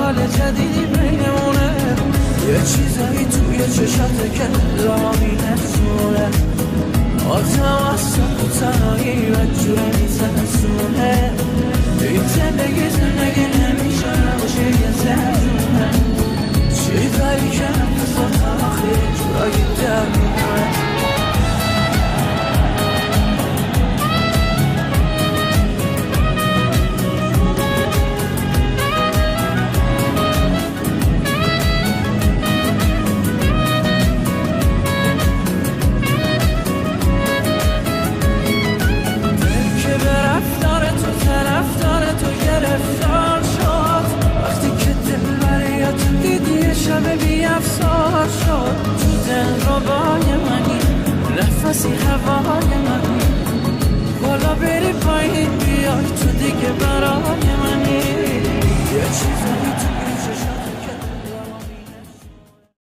حال جدیدی بینمونه، یه چیزایی توی چشات که راه میرسونه، آدم اصلا تو تنهایی و جوره میترسونه. این زندگی نمیشه نباشه یه زندونه، چیزایی که نفساتم آخه جورایی در میمونه. شب بی افسار شد تو دل رو بای منی، نفسی هوای